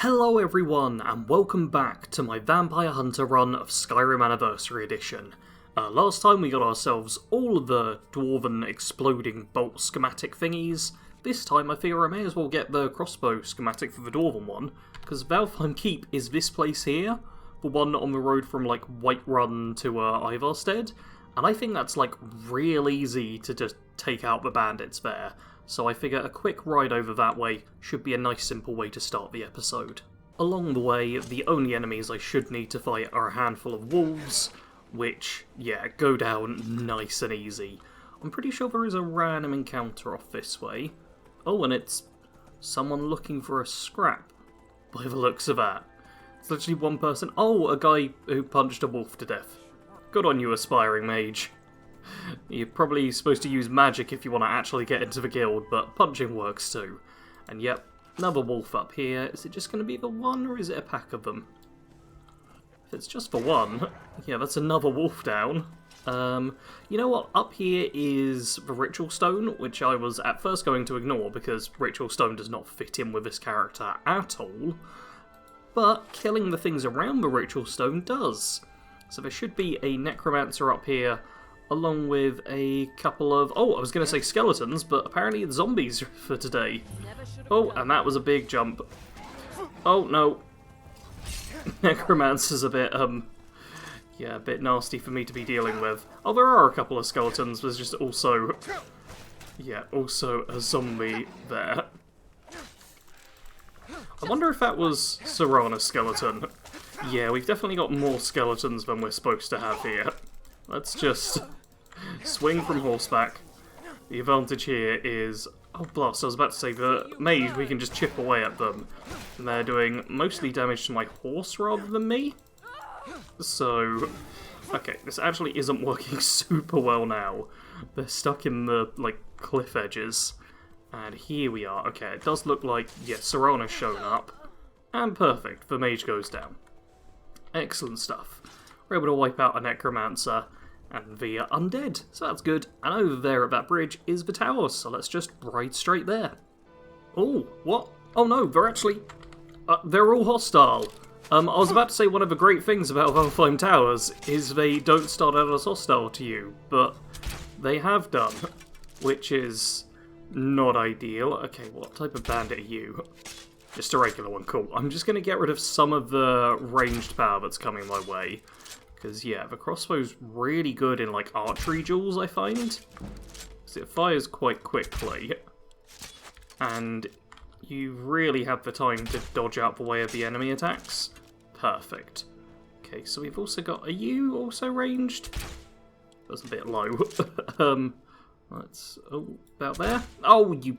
Hello everyone, and welcome back to my Vampire Hunter run of Skyrim Anniversary Edition. Last time we got ourselves all of the Dwarven exploding bolt schematic thingies. This time I figure I may as well get the crossbow schematic for the Dwarven one, because Valheim Keep is this place here, the one on the road from like Whiterun to Ivarstead, and I think that's like real easy to just take out the bandits there. So I figure a quick ride over that way should be a nice simple way to start the episode. Along the way, the only enemies I should need to fight are a handful of wolves, which, yeah, go down nice and easy. I'm pretty sure there is a random encounter off this way. Oh, and it's someone looking for a scrap, by the looks of that. It's literally one person. Oh, a guy who punched a wolf to death. Good on you, aspiring mage. You're probably supposed to use magic if you want to actually get into the guild, but punching works too. And yep, another wolf up here. Is it just going to be the one, or is it a pack of them? If it's just the one, yeah, that's another wolf down. You know what? Up here is the ritual stone, which I was at first going to ignore because ritual stone does not fit in with this character at all. But killing the things around the ritual stone does. So there should be a necromancer up here, along with a couple of... Oh, I was going to say skeletons, but apparently it's zombies for today. Oh, and that was a big jump. Oh, no. Necromancer's a bit, yeah, a bit nasty for me to be dealing with. Oh, there are a couple of skeletons. There's just also... Yeah, also a zombie there. I wonder if that was Serana's skeleton. Yeah, we've definitely got more skeletons than we're supposed to have here. Let's just swing from horseback. The advantage here is... Oh, blast, I was about to say, the mage, we can just chip away at them. And they're doing mostly damage to my horse rather than me. So, okay, this actually isn't working super well now. They're stuck in the, like, cliff edges. And here we are. Okay, it does look like, yeah, Serana's shown up. And perfect, the mage goes down. Excellent stuff. We're able to wipe out a necromancer and the undead, so that's good. And over there at that bridge is the tower, so let's just ride straight there. Oh, what? Oh no, they're actually... they're all hostile. I was about to say one of the great things about Valheim Towers is they don't start out as hostile to you, but they have done, which is not ideal. Okay, what type of bandit are you? Just a regular one, cool. I'm just going to get rid of some of the ranged power that's coming my way. Because, yeah, the crossbow's really good in, like, archery duels, I find. Because it fires quite quickly. And you really have the time to dodge out the way of the enemy attacks. Perfect. Okay, so we've also got... Are you also ranged? That's a bit low. Let's... Oh, about there? Oh, you...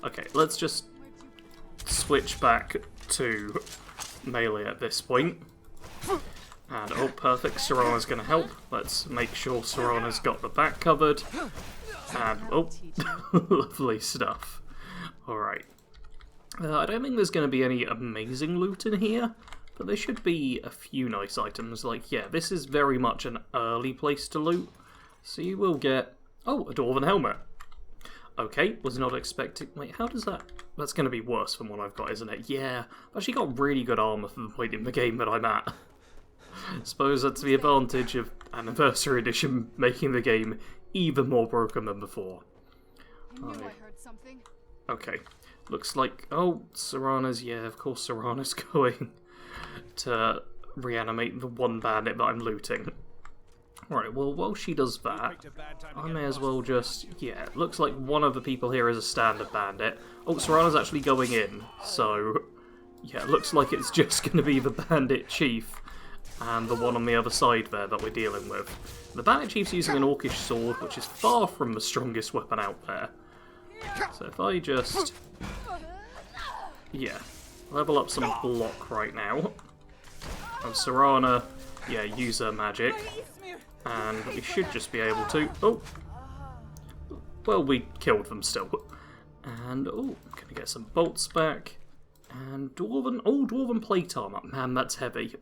Okay, let's just switch back to melee at this point. And, oh, perfect, Serana's going to help. Let's make sure Serana's got the back covered. And, oh, lovely stuff. Alright. I don't think there's going to be any amazing loot in here, but there should be a few nice items. Like, yeah, this is very much an early place to loot, so you will get... Oh, a Dwarven helmet. Okay, was not expecting... Wait, how does that... That's going to be worse than what I've got, isn't it? Yeah, I've actually got really good armour for the point in the game that I'm at. Suppose that's the advantage of Anniversary Edition making the game even more broken than before. I heard something. Okay, looks like... Oh, Serana's... Yeah, of course Serana's going to reanimate the one bandit that I'm looting. Right, well, while she does that, I may as well just... Yeah, it looks like one of the people here is a standard bandit. Oh, Serana's actually going in, so... Yeah, it looks like it's just going to be the bandit chief and the one on the other side there that we're dealing with. The bandit chief's using an orcish sword, which is far from the strongest weapon out there. So if I just... Yeah, level up some block right now. And Serana, yeah, use her magic. And we should just be able to... Oh! Well, we killed them still. And, oh, gonna get some bolts back. And Dwarven... Oh, Dwarven plate armor. Man, that's heavy.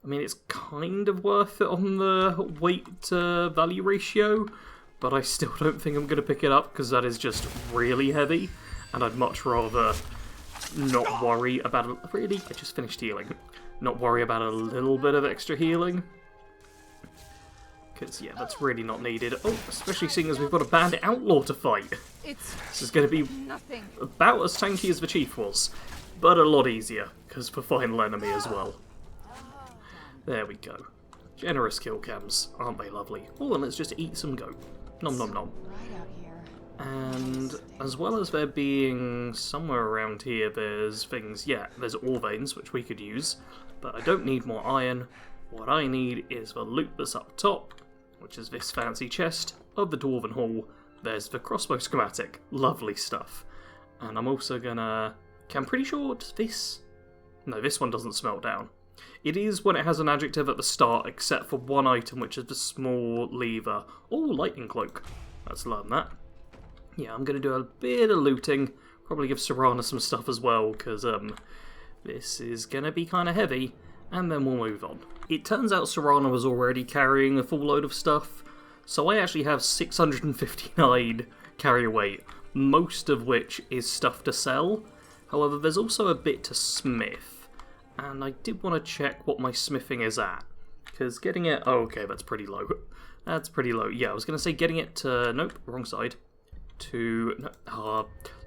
I mean, it's kind of worth it on the weight-to-value ratio, but I still don't think I'm going to pick it up, because that is just really heavy, and I'd much rather not worry about really. I just finished healing. Not worry about a little bit of extra healing. Because, yeah, that's really not needed. Oh, especially seeing as we've got a bandit outlaw to fight. This is going to be about as tanky as the chief was, but a lot easier, because we're final enemy as well. There we go. Generous kill cams, aren't they lovely? Oh, and let's just eat some goat. Nom nom nom. And as well as there being somewhere around here, there's things, yeah, there's ore veins, which we could use, but I don't need more iron. What I need is the loot that's up top, which is this fancy chest of the Dwarven Hall. There's the crossbow schematic, lovely stuff. And I'm also gonna, okay, I'm pretty sure, does this, no, this one doesn't smelt down. It is when it has an adjective at the start, except for one item, which is the small lever. Oh, lightning cloak, let's learn that. Yeah, I'm gonna do a bit of looting, probably give Serana some stuff as well, because this is gonna be kind of heavy, and then we'll move on. It turns out Serana was already carrying a full load of stuff, so I actually have 659 carry weight, most of which is stuff to sell. However, there's also a bit to smith, and I did want to check what my smithing is at, because getting it, oh okay, that's pretty low. That's pretty low. Yeah, I was going to say getting it to, nope, wrong side, to,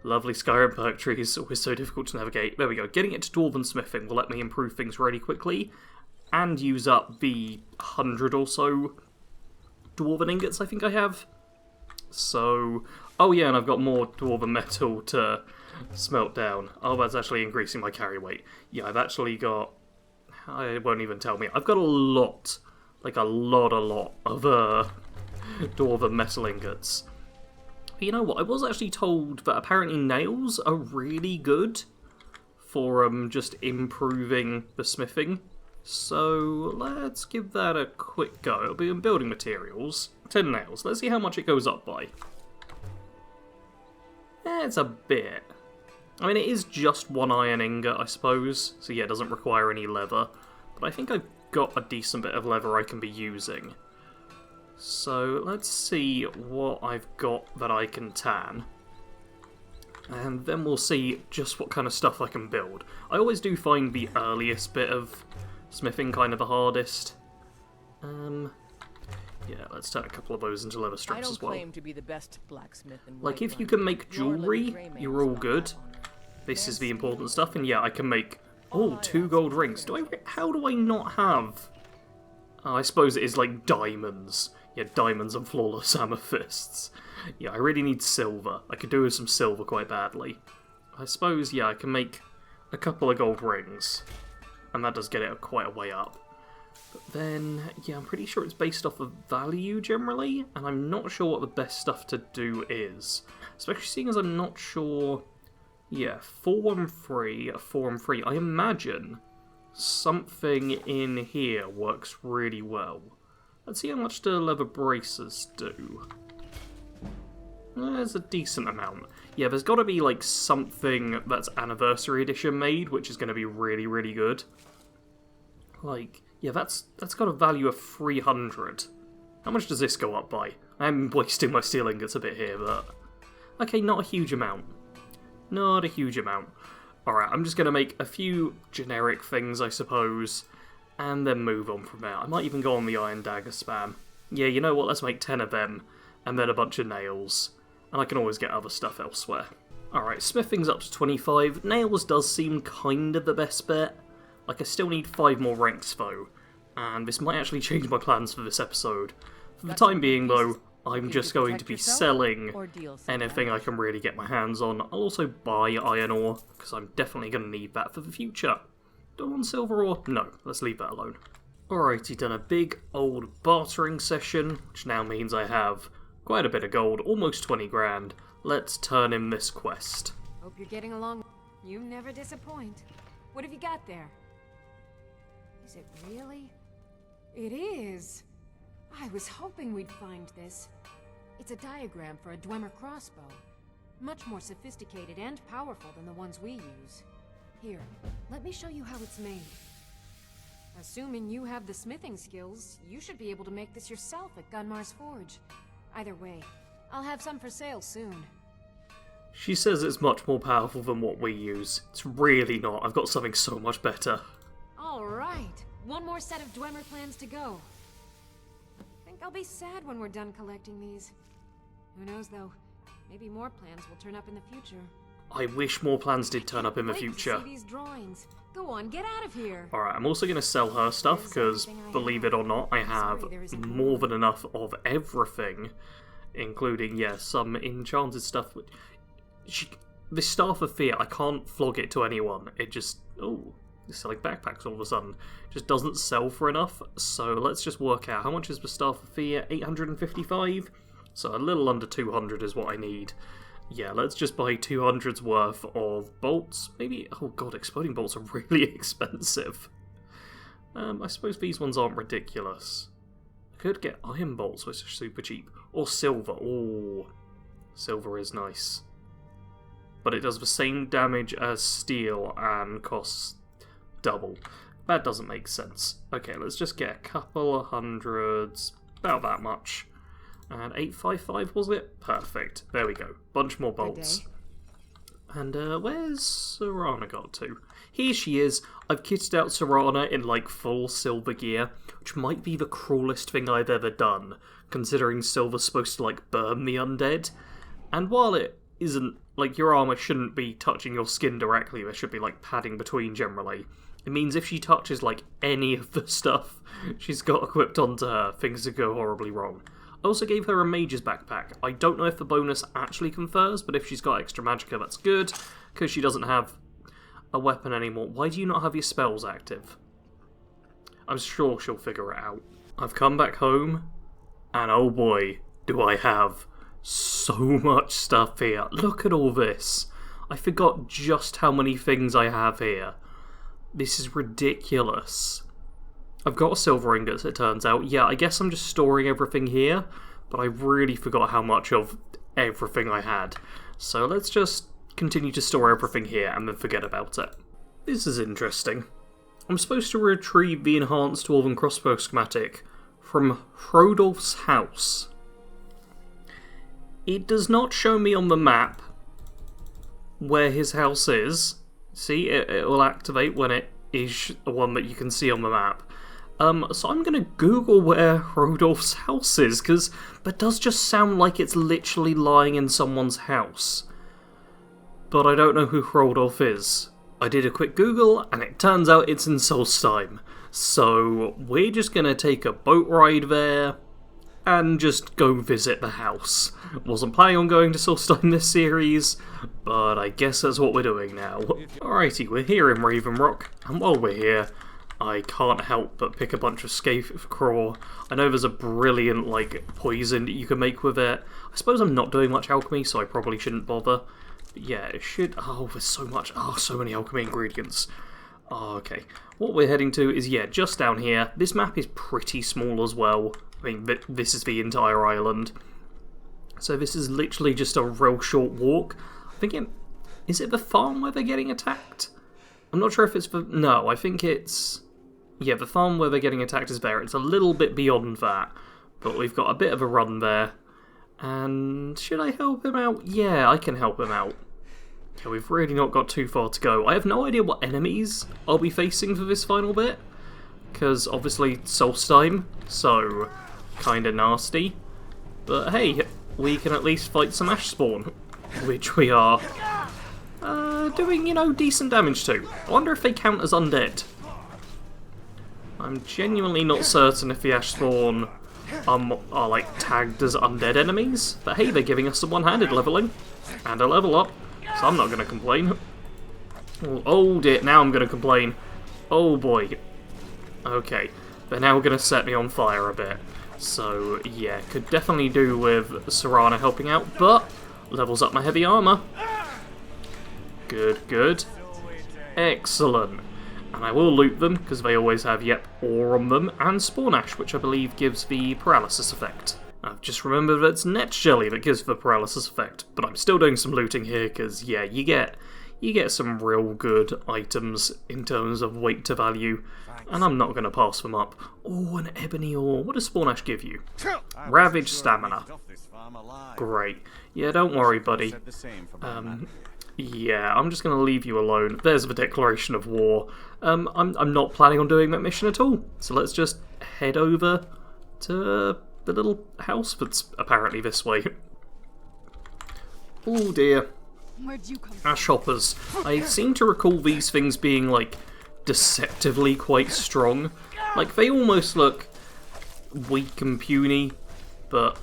lovely Skyrim perk trees, always so difficult to navigate. There we go, getting it to Dwarven smithing will let me improve things really quickly, and use up the 100 or so Dwarven ingots I think I have. So, oh yeah, and I've got more Dwarven metal to smelt down. Oh, that's actually increasing my carry weight. Yeah, I've actually got, I won't even tell me, I've got a lot, like a lot of Dwarven metal ingots. But you know what, I was actually told that apparently nails are really good for just improving the smithing. So let's give that a quick go. It'll be in building materials. 10 nails. Let's see how much it goes up by. It's a bit. I mean, it is just one iron ingot, I suppose. So yeah, it doesn't require any leather. But I think I've got a decent bit of leather I can be using. So let's see what I've got that I can tan. And then we'll see just what kind of stuff I can build. I always do find the earliest bit of smithing kind of the hardest. Yeah, let's turn a couple of those into leather strips as well. Claim to be the best blacksmith in like, if you can make jewellery, you're all good. This is the important stuff, and yeah, I can make, oh, 2 gold rings. How do I not have? Oh, I suppose it is like diamonds. Yeah, diamonds and flawless amethysts. Yeah, I really need silver. I could do with some silver quite badly. I suppose, yeah, I can make a couple of gold rings. And that does get it quite a way up. But then, yeah, I'm pretty sure it's based off of value generally, and I'm not sure what the best stuff to do is. Especially seeing as I'm not sure... Yeah, 413, 413. I imagine something in here works really well. Let's see how much the leather braces do. There's a decent amount. Yeah, there's got to be like something that's Anniversary Edition made, which is going to be really, really good. Like, yeah, that's got a value of 300. How much does this go up by? I'm wasting my steel ingots a bit here, but... Okay, not a huge amount. Not a huge amount. Alright, I'm just going to make a few generic things, I suppose, and then move on from there. I might even go on the Iron Dagger spam. Yeah, you know what, let's make 10 of them, and then a bunch of nails. And I can always get other stuff elsewhere. Alright, smithing's up to 25. Nails does seem kind of the best bet. Like, I still need 5 more ranks, though. And this might actually change my plans for this episode. For the time being, though, I'm just going to be selling anything I can really get my hands on. I'll also buy iron ore, because I'm definitely going to need that for the future. Do I want silver ore? No, let's leave that alone. Alrighty, done a big old bartering session, which now means I have quite a bit of gold, almost 20 grand. Let's turn in this quest. Hope you're getting along. You never disappoint. What have you got there? Is it really? It is. I was hoping we'd find this. It's a diagram for a Dwemer crossbow. Much more sophisticated and powerful than the ones we use. Here, let me show you how it's made. Assuming you have the smithing skills, you should be able to make this yourself at Gunmar's Forge. Either way, I'll have some for sale soon. She says it's much more powerful than what we use. It's really not. I've got something so much better. Alright, one more set of Dwemer plans to go. I think I'll be sad when we're done collecting these. Who knows though, maybe more plans will turn up in the future. I wish more plans did turn up in the Wait to future. see these drawings. Go on, get out of here. Alright, I'm also going to sell her stuff, because, believe it or not, I have more than enough of everything. Including, yeah, some enchanted stuff. This Staff of Fear, I can't flog it to anyone. It just... Oh, it's selling backpacks all of a sudden. It just doesn't sell for enough, so let's just work out. How much is the Staff of Fear? 855? So a little under 200 is what I need. Yeah, let's just buy 200's worth of bolts. Maybe... Oh god, exploding bolts are really expensive. I suppose these ones aren't ridiculous. I could get iron bolts, which are super cheap. Or silver. Oh, silver is nice. But it does the same damage as steel and costs double. That doesn't make sense. Okay, let's just get a couple of hundreds. About that much. And 855 was it? Perfect. There we go. Bunch more bolts. And where's Serana got to? Here she is. I've kitted out Serana in like full silver gear, which might be the cruelest thing I've ever done, considering silver's supposed to like burn the undead. And while it isn't, like, your armor shouldn't be touching your skin directly, there should be like padding between generally. It means if she touches like any of the stuff she's got equipped onto her, things could go horribly wrong. I also gave her a mage's backpack. I don't know if the bonus actually confers, but if she's got extra magicka, that's good, because she doesn't have a weapon anymore. Why do you not have your spells active? I'm sure she'll figure it out. I've come back home, and oh boy, do I have so much stuff here. Look at all this. I forgot just how many things I have here. This is ridiculous. I've got silver ingots, it turns out. Yeah, I guess I'm just storing everything here, but I really forgot how much of everything I had. So let's just continue to store everything here and then forget about it. This is interesting. I'm supposed to retrieve the enhanced dwarven crossbow schematic from Hrodolf's house. It does not show me on the map where his house is. See, it will activate when it is the one that you can see on the map. So I'm going to Google where Hrodolf's house is, because that does just sound like it's literally lying in someone's house. But I don't know who Hrodolf is. I did a quick Google, and it turns out it's in Solstheim. So we're just going to take a boat ride there, and just go visit the house. Wasn't planning on going to Solstheim this series, but I guess that's what we're doing now. Alrighty, we're here in Raven Rock, and while we're here, I can't help but pick a bunch of Scathe Craw. I know there's a brilliant, like, poison that you can make with it. I suppose I'm not doing much alchemy, so I probably shouldn't bother. But yeah, it should... Oh, there's so much... Oh, so many alchemy ingredients. Oh, okay. What we're heading to is, yeah, just down here. This map is pretty small as well. I mean, this is the entire island. So this is literally just a real short walk. I think is it the farm where they're getting attacked? I'm not sure if it's the... No, I think it's... Yeah, the farm where they're getting attacked is there. It's a little bit beyond that, but we've got a bit of a run there. And should I help him out? Yeah, I can help him out. Yeah, we've really not got too far to go. I have no idea what enemies I'll be facing for this final bit, because obviously Solstheim, so kind of nasty. But hey, we can at least fight some ash spawn, which we are doing, you know, decent damage to. I wonder if they count as undead. I'm genuinely not certain if the ash spawn are like tagged as undead enemies, but hey, they're giving us some one-handed leveling and a level up, so I'm not going to complain. Oh dear, now I'm going to complain. Oh boy. Okay, they're now going to set me on fire a bit. So yeah, could definitely do with Serana helping out, but levels up my heavy armor. Good, good. Excellent. And I will loot them, because they always have, yep, ore on them, and Spawn Ash, which I believe gives the paralysis effect. I've just remembered that it's Net Jelly that gives the paralysis effect, but I'm still doing some looting here, because, yeah, you get you get some real good items in terms of weight to value, and I'm not going to pass them up. Oh, an ebony ore. What does Spawn Ash give you? Ravaged stamina. Great. Yeah, don't worry, buddy. Yeah, I'm just going to leave you alone. There's the declaration of war. I'm not planning on doing that mission at all, so let's just head over to the little house that's apparently this way. Oh dear. Where'd you come from? Ash hoppers. I seem to recall these things being, like, deceptively quite strong. Like, they almost look weak and puny, but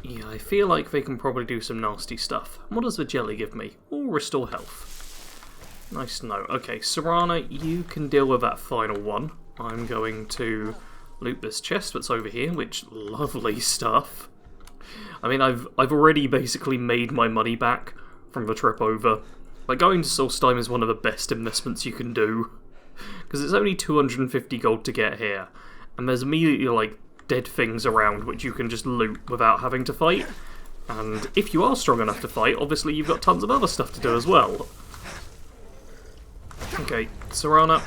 yeah, I feel like they can probably do some nasty stuff. What does the jelly give me? Oh, restore health. Nice to know. Okay, Serana, you can deal with that final one. I'm going to loot this chest that's over here, which lovely stuff. I mean, I've already basically made my money back from the trip over. Like, going to Solstheim is one of the best investments you can do, because it's only 250 gold to get here, and there's immediately, like, dead things around which you can just loot without having to fight. And if you are strong enough to fight, obviously you've got tons of other stuff to do as well. Okay, Serana,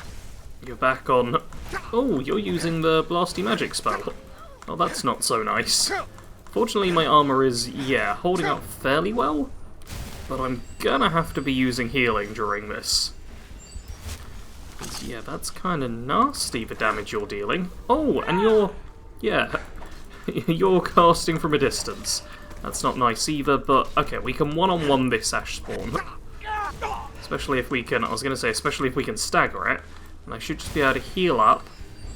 you're back on. Oh, you're using the blasty magic spell. Oh, that's not so nice. Fortunately, my armor is, yeah, holding up fairly well, but I'm gonna have to be using healing during this. Yeah, that's kind of nasty, the damage you're dealing. Oh, and you're, yeah, you're casting from a distance. That's not nice either, but okay, we can one-on-one this Ash spawn. Especially if we can, I was going to say, especially if we can stagger it. And I should just be able to heal up.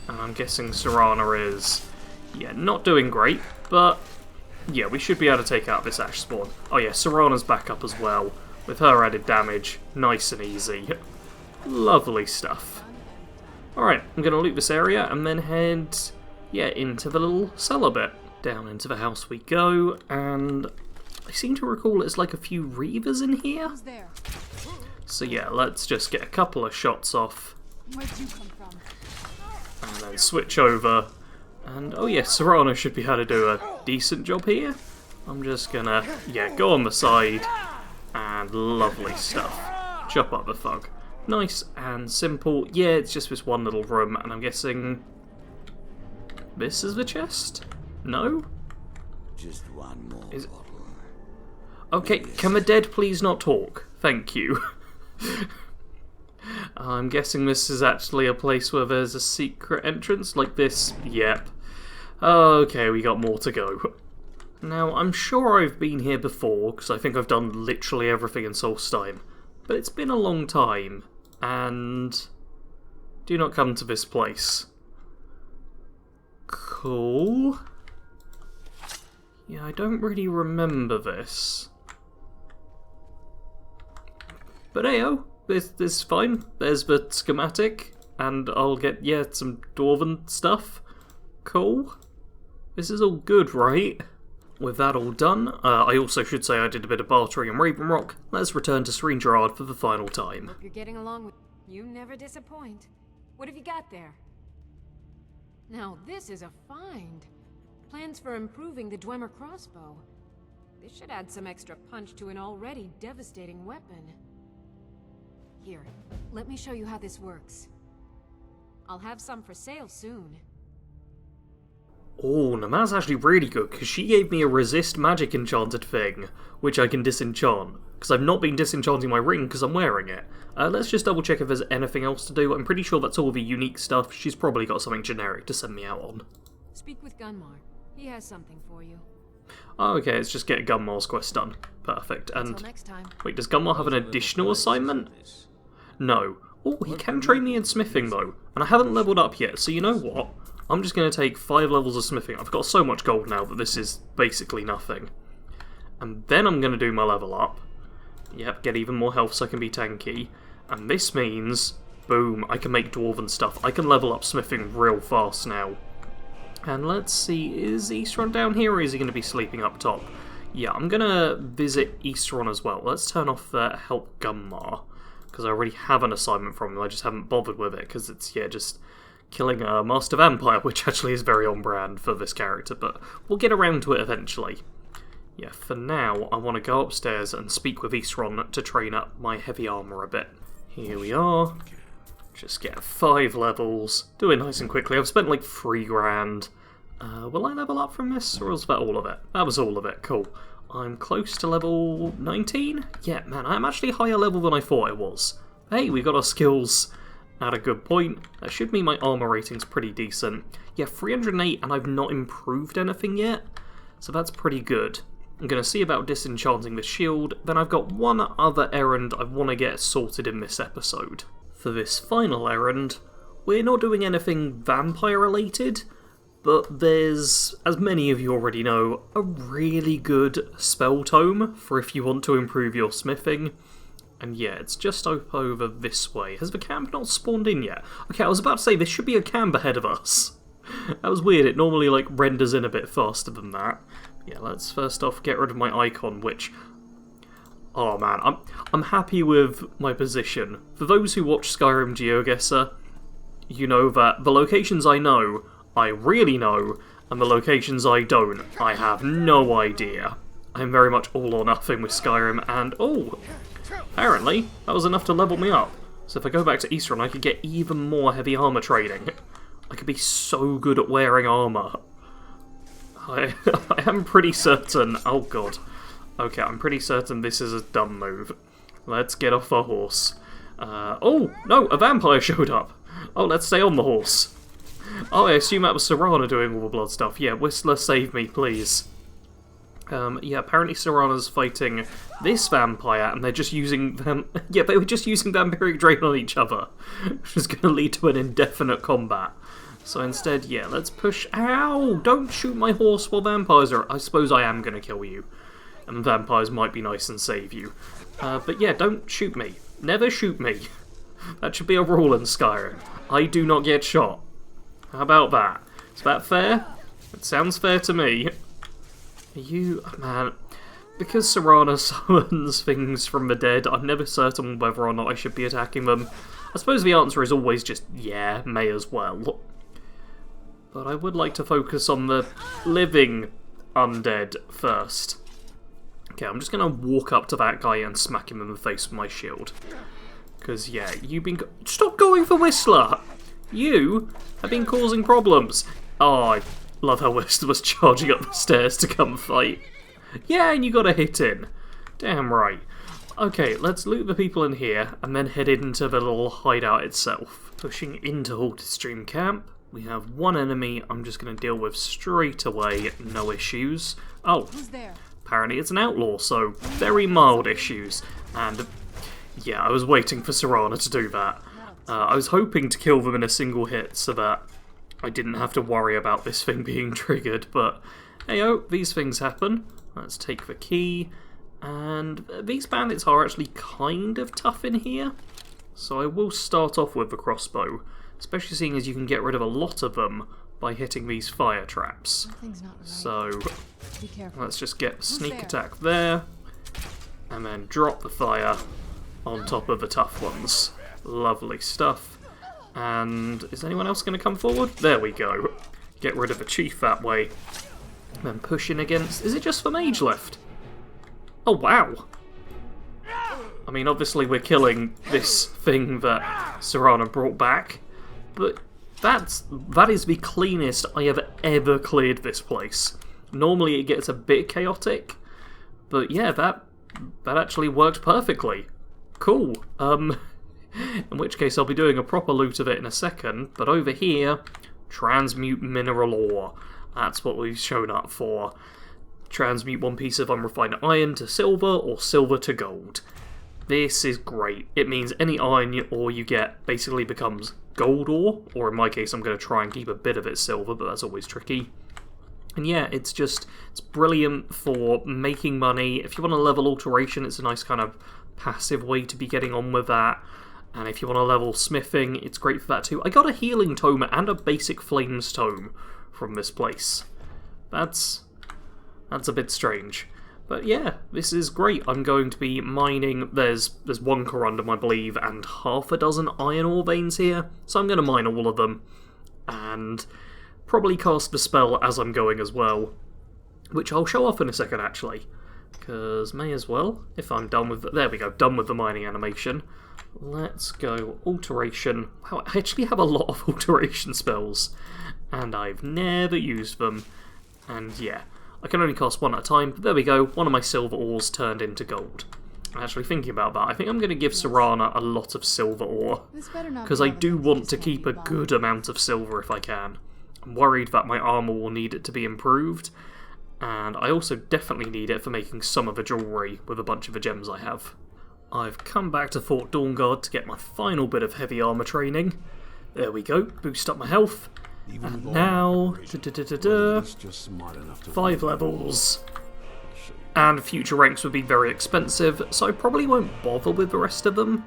And I'm guessing Serana is, yeah, not doing great, but yeah, we should be able to take out this Ash spawn. Oh yeah, Serana's back up as well, with her added damage, nice and easy. Lovely stuff. Alright, I'm going to loot this area and then head, yeah, into the little cellar bit. Down into the house we go, and I seem to recall it's like a few reavers in here. Who's there? So yeah, let's just get a couple of shots off, Where'd you come from? and then switch over. And oh yeah, Serana should be able to do a decent job here. I'm just gonna, yeah, go on the side, and lovely stuff. Chop up the thug. Nice and simple. Yeah, it's just this one little room, and I'm guessing this is the chest? No? Just one more bottle. Okay, can the dead please not talk? Thank you. I'm guessing this is actually a place where there's a secret entrance like this. Yep. Okay, we got more to go. Now, I'm sure I've been here before, because I think I've done literally everything in Solstheim. But it's been a long time, and do not come to this place. Cool. Yeah, I don't really remember this. But heyo, this is fine. There's the schematic, and I'll get, yeah, some Dwarven stuff. Cool. This is all good, right? With that all done, I also should say I did a bit of bartering in Raven Rock. Let's return to Serene Gerard for the final time. Hope you're getting along with... You never disappoint. What have you got there? Now, this is a find. Plans for improving the Dwemer crossbow. This should add some extra punch to an already devastating weapon. Here, let me show you how this works. I'll have some for sale soon. Oh, now that's actually really good, because she gave me a resist magic enchanted thing, which I can disenchant, because I've not been disenchanting my ring because I'm wearing it. Let's just double check if there's anything else to do. I'm pretty sure that's all the unique stuff. She's probably got something generic to send me out on. Speak with Gunmar. He has something for you. Oh, okay, let's just get Gunmar's quest done. Perfect. And Until next time. wait, does Gunmar have an additional assignment? No. Oh, he can train me in smithing though, and I haven't leveled up yet, so you know what? I'm just going to take 5 levels of smithing. I've got so much gold now that this is basically nothing. And then I'm going to do my level up. Yep, get even more health so I can be tanky. And this means, boom, I can make Dwarven stuff. I can level up smithing real fast now. And let's see, is Eastron down here or is he going to be sleeping up top? Yeah, I'm going to visit Eastron as well. Let's turn off Help Gunmar, because I already have an assignment from him. I just haven't bothered with it, because it's, yeah, just killing a Master Vampire, which actually is very on brand for this character, but we'll get around to it eventually. yeah, for now, I want to go upstairs and speak with Isron to train up my heavy armour a bit. Here we are. Just get 5 levels. Do it nice and quickly. I've spent like 3 grand. Will I level up from this, or was that all of it? That was all of it. Cool. I'm close to level 19? Yeah, man, I'm actually higher level than I thought I was. Hey, we got our skills at a good point. That should mean my armour rating's pretty decent. Yeah, 308, and I've not improved anything yet, so that's pretty good. I'm going to see about disenchanting the shield, then I've got one other errand I want to get sorted in this episode. For this final errand, we're not doing anything vampire-related, but there's, as many of you already know, a really good spell tome for if you want to improve your smithing. And yeah, it's just up over this way. Has the camp not spawned in yet? Okay, I was about to say, there should be a camp ahead of us. That was weird, it normally like renders in a bit faster than that. Yeah, let's first off get rid of my icon, which... Oh man, I'm happy with my position. For those who watch Skyrim GeoGuessr, you know that the locations I know, I really know, and the locations I don't, I have no idea. I'm very much all or nothing with Skyrim, and oh, apparently that was enough to level me up. So if I go back to Eastern, I could get even more heavy armor training. I could be so good at wearing armor. I am pretty certain, oh god. Okay, I'm pretty certain this is a dumb move. Let's get off our horse. Oh, no, a vampire showed up. Oh, let's stay on the horse. Oh, I assume that was Serana doing all the blood stuff. Yeah, Whistler, save me, please. Yeah, apparently Serana's fighting this vampire, and they're just using them... Yeah, they were just using vampiric drain on each other, which is going to lead to an indefinite combat. So instead, yeah, let's push... Ow! Don't shoot my horse while vampires are... I suppose I am going to kill you. And vampires might be nice and save you. But yeah, don't shoot me. Never shoot me. That should be a rule in Skyrim. I do not get shot. How about that? Is that fair? It sounds fair to me. You... Man... Because Serana summons things from the dead, I'm never certain whether or not I should be attacking them. I suppose the answer is always just, yeah, may as well. But I would like to focus on the living undead first. Okay, I'm just going to walk up to that guy and smack him in the face with my shield. Because, yeah, you've been... Stop going for Whistler! You have been causing problems. Oh, I love how Whistler was charging up the stairs to come fight. Yeah, and you got a hit in. Damn right. Okay, let's loot the people in here, and then head into the little hideout itself. Pushing into Halted Stream Camp. We have one enemy I'm just going to deal with straight away, no issues. Oh, Who's there? apparently it's an outlaw, so very mild issues. And yeah, I was waiting for Serana to do that. I was hoping to kill them in a single hit so that I didn't have to worry about this thing being triggered, but heyo, these things happen. Let's take the key. And these bandits are actually kind of tough in here, so I will start off with the crossbow. Especially seeing as you can get rid of a lot of them by hitting these fire traps. Something's not right. So Be careful. let's just get sneak attack there, and then drop the fire on top of the tough ones. Lovely stuff. And is anyone else going to come forward? There we go. Get rid of the chief that way. And then push in against... Is it just the mage left? Oh wow! I mean, obviously we're killing this thing that Serana brought back, but that is the cleanest I have ever cleared this place. Normally it gets a bit chaotic, but yeah, that actually worked perfectly. Cool. In which case I'll be doing a proper loot of it in a second, but over here, transmute mineral ore. That's what we've shown up for. Transmute one piece of unrefined iron to silver, or silver to gold. This is great. It means any iron ore you get basically becomes gold ore, or in my case I'm going to try and keep a bit of it silver, but that's always tricky. And yeah, it's brilliant for making money. If you want a level alteration, it's a nice kind of passive way to be getting on with that. And if you want to level smithing, it's great for that too. I got a healing tome and a basic flames tome from this place. That's a bit strange. But yeah, this is great. I'm going to be mining. There's one corundum, I believe, and half a dozen iron ore veins here. So I'm going to mine all of them. And probably cast the spell as I'm going as well. which I'll show off in a second actually, because may as well, if I'm done with there we go, done with the mining animation. Let's go alteration. Wow, I actually have a lot of alteration spells, and I've never used them, and yeah, I can only cast one at a time, but there we go, one of my silver ores turned into gold. Actually, thinking about that, I think I'm going to give Serana a lot of silver ore, because I do want to keep a good amount of silver if I can. I'm worried that my armour will need it to be improved, and I also definitely need it for making some of the jewellery with a bunch of the gems I have. I've come back to Fort Dawnguard to get my final bit of heavy armour training. There we go, boost up my health, and now, 5 levels. And future ranks would be very expensive, so I probably won't bother with the rest of them.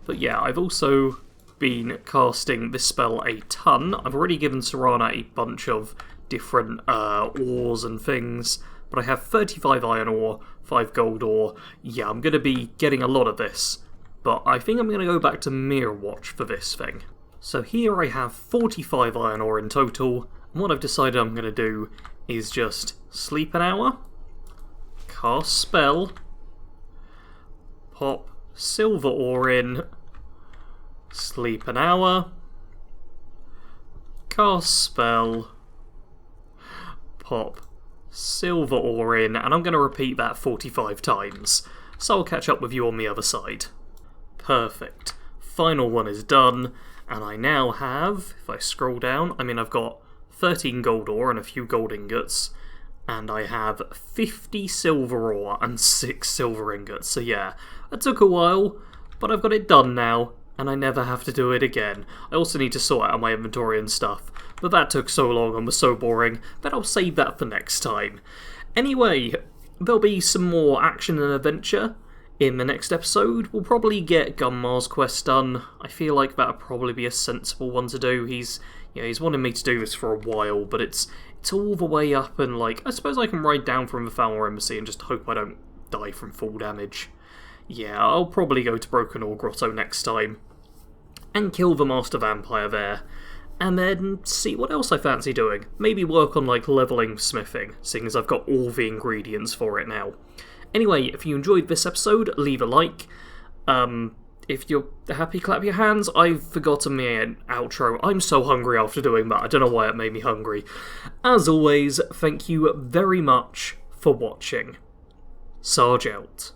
But yeah, I've also been casting this spell a ton. I've already given Serana a bunch of different ores and things, but I have 35 iron ore, 5 gold ore. Yeah, I'm going to be getting a lot of this, but I think I'm going to go back to Mirror Watch for this thing. So here I have 45 iron ore in total, and what I've decided I'm going to do is just sleep an hour, cast spell, pop silver ore in, sleep an hour, cast spell, pop silver ore in, and I'm going to repeat that 45 times, so I'll catch up with you on the other side. Perfect. Final one is done, and I now have, if I scroll down, I've got 13 gold ore and a few gold ingots, and I have 50 silver ore and 6 silver ingots. So yeah, that took a while, but I've got it done now, and I never have to do it again. I also need to sort out my inventory and stuff, but that took so long and was so boring that I'll save that for next time. Anyway, there'll be some more action and adventure in the next episode. We'll probably get Gunmar's quest done. I feel like that'll probably be a sensible one to do. He's wanted me to do this for a while, but it's all the way up, and like, I suppose I can ride down from the Falmer Embassy and just hope I don't die from full damage. Yeah, I'll probably go to Broken Ore Grotto next time and kill the Master Vampire there, and then see what else I fancy doing. Maybe work on like leveling smithing, seeing as I've got all the ingredients for it now. Anyway, if you enjoyed this episode, leave a like. If you're happy, clap your hands. I've forgotten the outro. I'm so hungry after doing that. I don't know why it made me hungry. As always, thank you very much for watching. Sarge out.